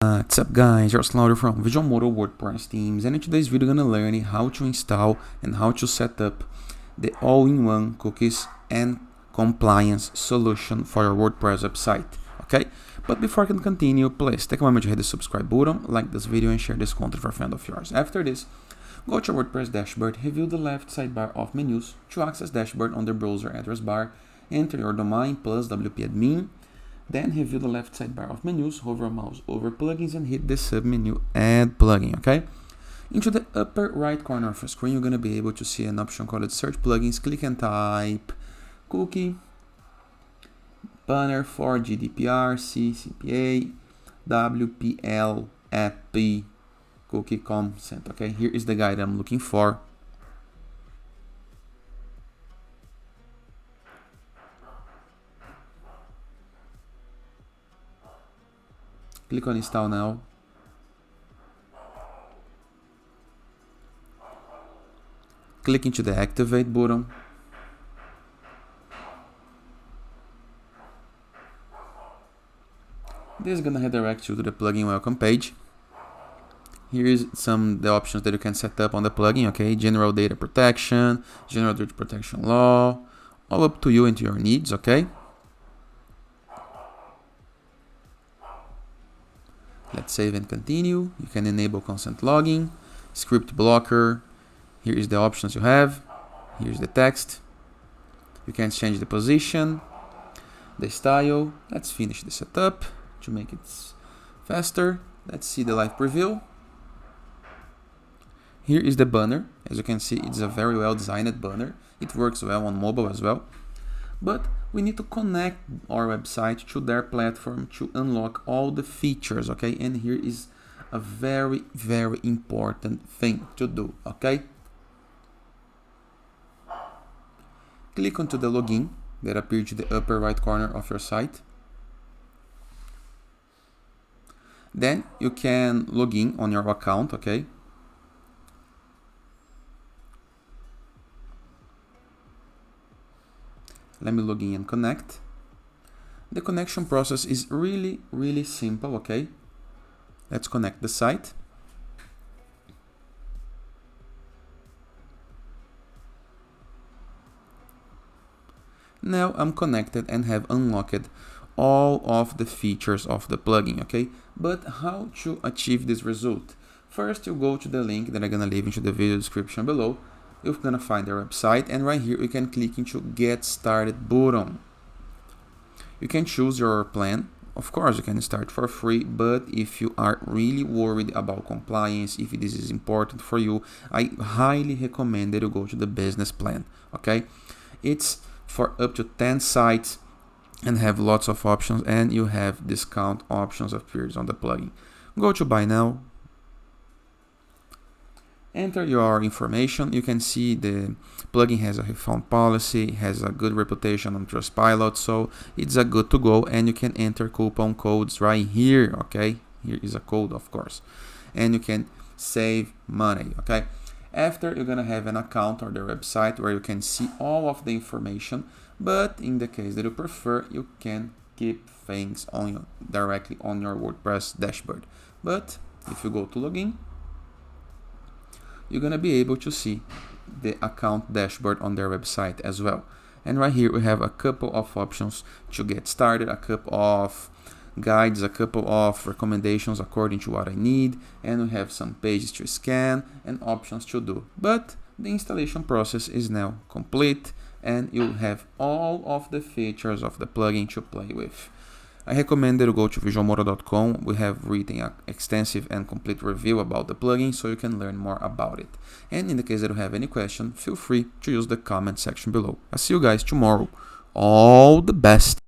What's up guys, it's Lauder from Visualmodo WordPress teams, and in today's video we're gonna learn how to install and how to set up the all-in-one cookies and compliance solution for your WordPress website, okay? But before I can continue, please take a moment to hit the subscribe button, like this video and share this content for a friend of yours. After this, go to your WordPress dashboard, review the left sidebar of menus. To access dashboard on the browser address bar, enter your domain plus WP admin. Then review the left sidebar of menus, hover a mouse over plugins and hit the submenu add plugin, okay? Into the upper right corner of the screen, you're going to be able to see an option called search plugins. Click and type cookie, banner for GDPR, CCPA, WPLP Cookie Consent, okay? Here is the guide I'm looking for. Click on install now. Click into the activate button. This is gonna redirect you to the plugin welcome page. Here is the options that you can set up on the plugin, okay? General data protection, general data protection law, all up to you and to your needs, okay? Let's save and continue. You can enable consent logging, script blocker. Here is the options you have. Here's the text. You can change the position, the style. Let's finish the setup to make it faster. Let's see the live preview. Here is the banner. As you can see, it's a very well designed banner. It works well on mobile as well. But we need to connect our website to their platform to unlock all the features, okay? And here is a very, very important thing to do, okay? Click onto the login that appears to the upper right corner of your site. Then you can log in on your account, okay? Let me log in and connect. The connection process is really, really simple, okay? Let's connect the site. Now I'm connected and have unlocked all of the features of the plugin, okay? But how to achieve this result? First, you go to the link that I'm gonna leave into the video description below. You're gonna find their website, and right here you can click into get started button. You can choose your plan. Of course, you can start for free, but if you are really worried about compliance, if this is important for you, I highly recommend that you go to the business plan, okay? It's for up to 10 sites and have lots of options, and you have discount options appears on the plugin. Go to buy now. Enter your information. You can see the plugin has a refund policy, has a good reputation on Trustpilot, so it's a good to go, and you can enter coupon codes right here, okay? Here is a code, of course, and you can save money, okay? After, you're gonna have an account on their website where you can see all of the information, but in the case that you prefer, you can keep things directly on your WordPress dashboard. But if you go to login, you're gonna be able to see the account dashboard on their website as well. And right here we have a couple of options to get started, a couple of guides, a couple of recommendations according to what I need, and we have some pages to scan and options to do. But the installation process is now complete, and you have all of the features of the plugin to play with. I recommend that you go to visualmodo.com. We have written an extensive and complete review about the plugin, so you can learn more about it. And in the case that you have any question, feel free to use the comment section below. I'll see you guys tomorrow. All the best.